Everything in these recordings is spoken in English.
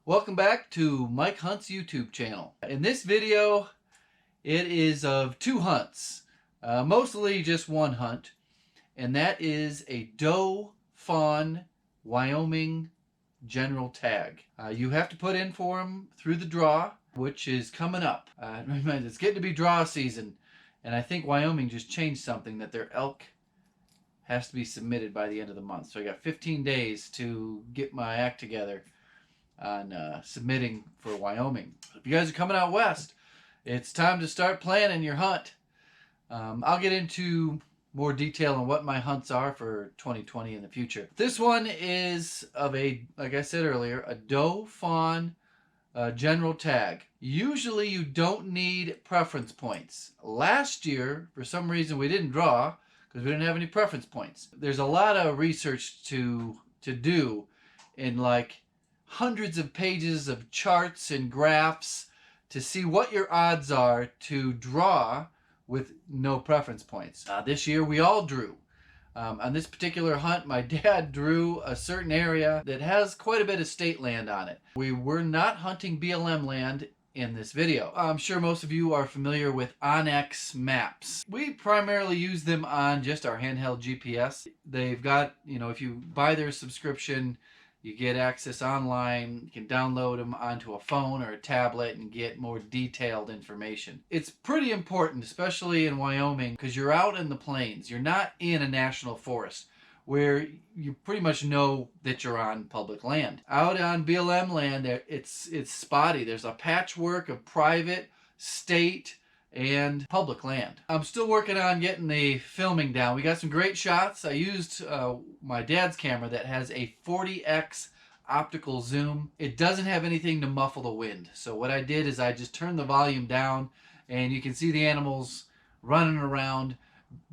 Welcome back to Mike Hunt's YouTube channel. In this video, it is of two hunts, mostly just one hunt, and that is a doe fawn Wyoming general tag. You have to put in for them through the draw, which is coming up. It's getting to be draw season, and I think Wyoming just changed something that their elk has to be submitted by the end of the month. So I got 15 days to get my act together on submitting for Wyoming. If you guys are coming out west, it's time to start planning your hunt. I'll get into more detail on what my hunts are for 2020 in the future. This one is of a, like I said earlier, a doe fawn general tag. Usually you don't need preference points. Last year, for some reason, we didn't draw because we didn't have any preference points. There's a lot of research to do in like hundreds of pages of charts and graphs to see what your odds are to draw with no preference points. This year we all drew. On this particular hunt, my dad drew a certain area that has quite a bit of state land on it. We were not hunting BLM land in this video. I'm sure most of you are familiar with OnX maps. We primarily use them on just our handheld GPS. They've got, if you buy their subscription, you get access online. You can download them onto a phone or a tablet and get more detailed information. It's pretty important, especially in Wyoming, because you're out in the plains. You're not in a national forest where you pretty much know that you're on public land. Out on BLM land, it's spotty. There's a patchwork of private, state, and public land. I'm still working on getting the filming down. We got some great shots. I used my dad's camera that has a 40x optical zoom. It doesn't have anything to muffle the wind. So what I did is I just turned the volume down and you can see the animals running around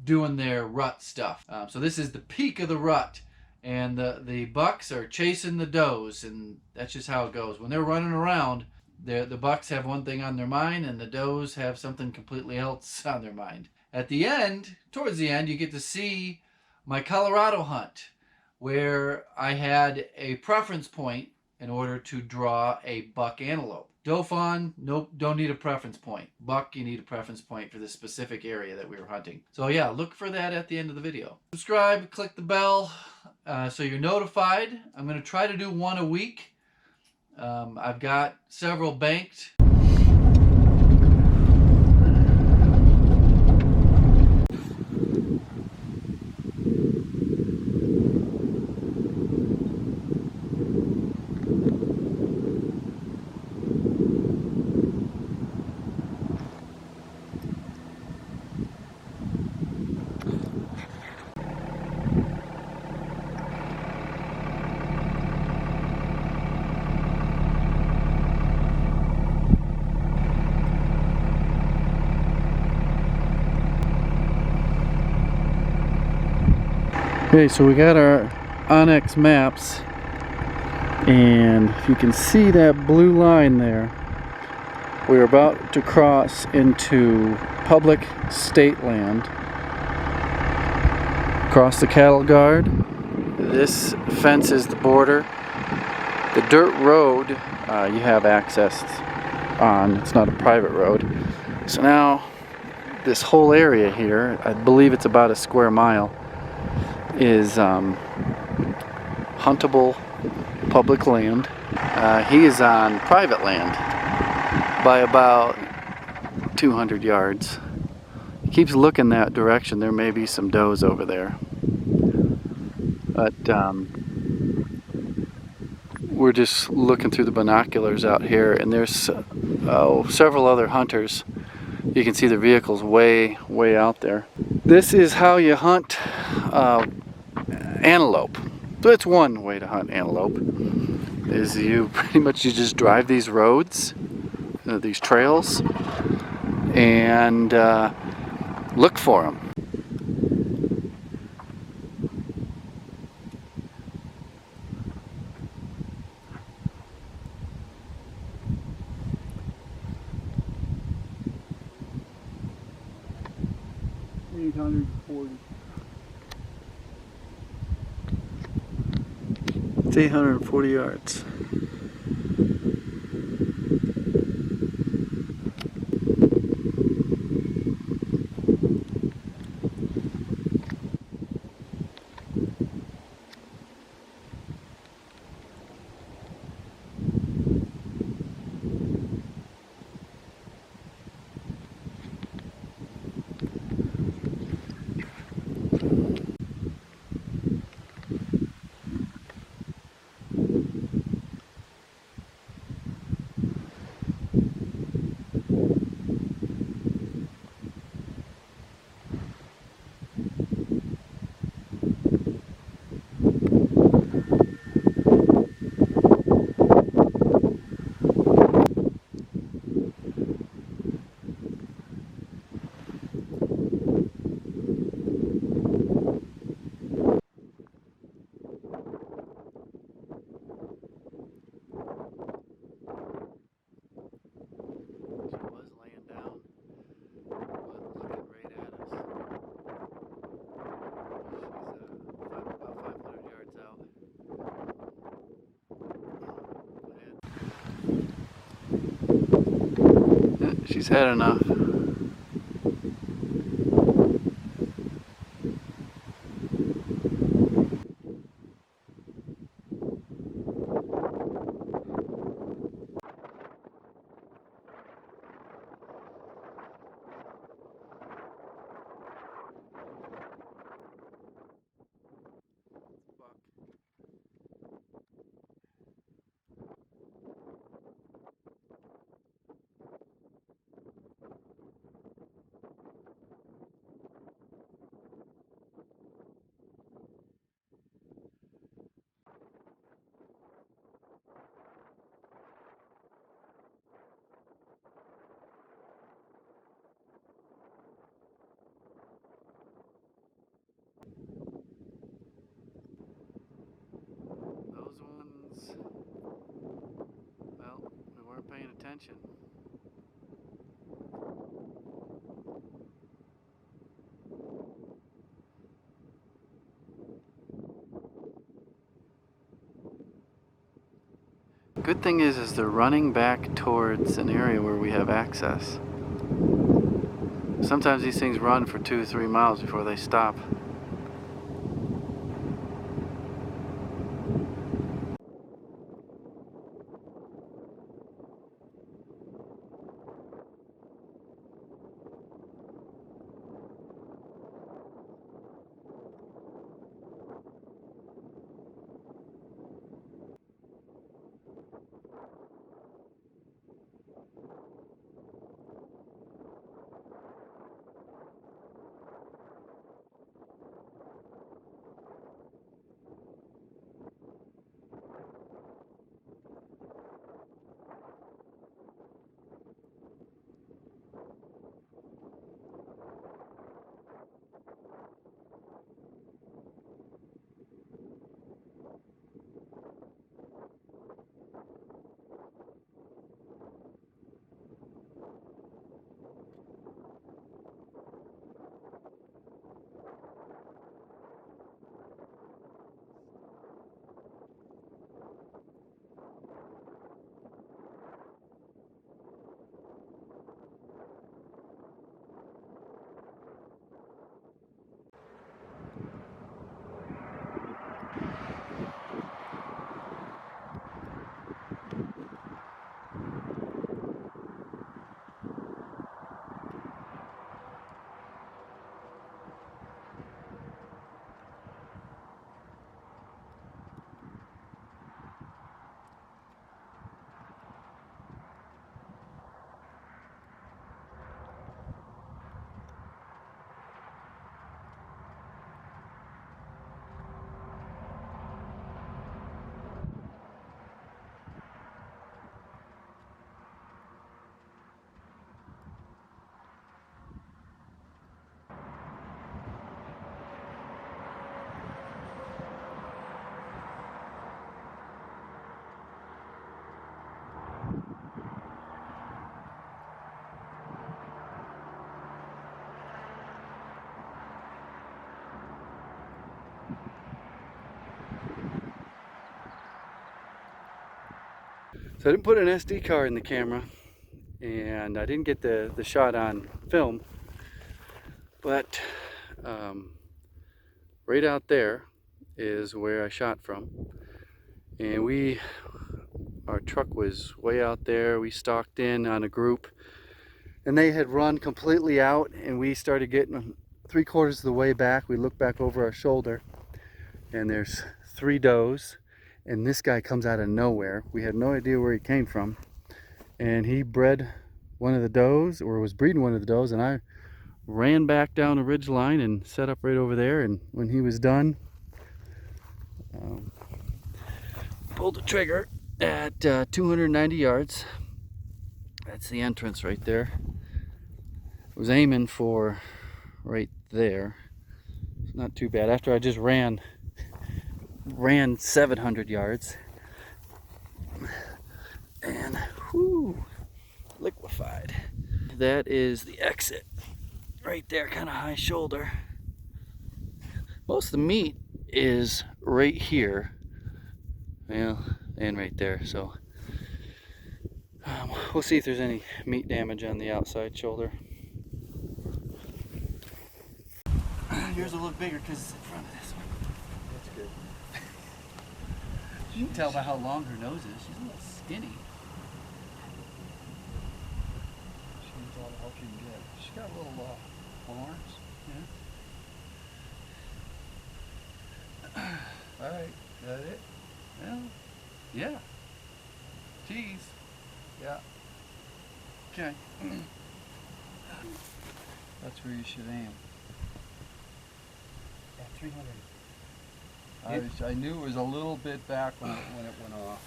doing their rut stuff. So this is the peak of the rut, and the bucks are chasing the does, and that's just how it goes. When they're running around, the bucks have one thing on their mind, and the does have something completely else on their mind. At the end, towards the end, you get to see my Colorado hunt, where I had a preference point in order to draw a buck antelope. Doe fawn, nope, don't need a preference point. Buck, you need a preference point for the specific area that we were hunting. So yeah, look for that at the end of the video. Subscribe, click the bell so you're notified. I'm going to try to do one a week. I've got several banked. Okay, so we got our OnX maps, and if you can see that blue line there, we're about to cross into public state land. Across the cattle guard. This fence is the border. The dirt road you have access on. It's not a private road. So now this whole area here, I believe it's about a square mile, is huntable public land. He is on private land by about 200 yards. He keeps looking that direction. There may be some does over there, but we're just looking through the binoculars out here, and there's several other hunters. You can see the vehicles way out there. This is how you hunt antelope. So that's one way to hunt antelope, is you just drive these roads, these trails, and look for them. It's 840 yards. She's had enough. Those ones, well, we weren't paying attention. Good thing is they're running back towards an area where we have access. Sometimes these things run for 2-3 miles before they stop. So I didn't put an SD card in the camera, and I didn't get the shot on film, but right out there is where I shot from. And our truck was way out there. We stalked in on a group, and they had run completely out, and we started getting 3/4 of the way back. We looked back over our shoulder, and there's 3 does, and this guy comes out of nowhere. We had no idea where he came from, and he bred one of the does, or was breeding one of the does, and I ran back down the ridge line and set up right over there. And when he was done, pulled the trigger at 290 yards. That's the entrance right there. Was aiming for right there. It's not too bad. After I just ran 700 yards, and whoo, liquefied. That is the exit right there, kind of high shoulder. Most of the meat is right here, well, and right there. So We'll see if there's any meat damage on the outside shoulder. Yours will look bigger because it's in front of this one. That's good. You can tell by how long her nose is. She's a little skinny. She needs all the help she can get. She's got little horns. Yeah. Alright, that it? Well, yeah. Cheese. Yeah. Okay. That's where you should aim. Yeah, 300. I knew it was a little bit back when it went off.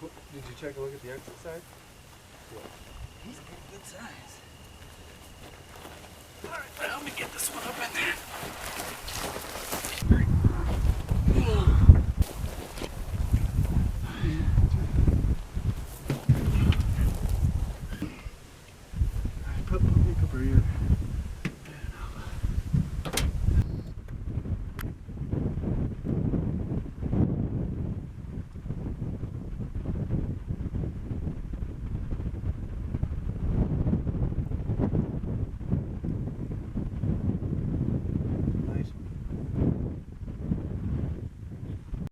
Did you take a look at the exit side? He's a pretty good size. Alright, well, let me get this one up in there.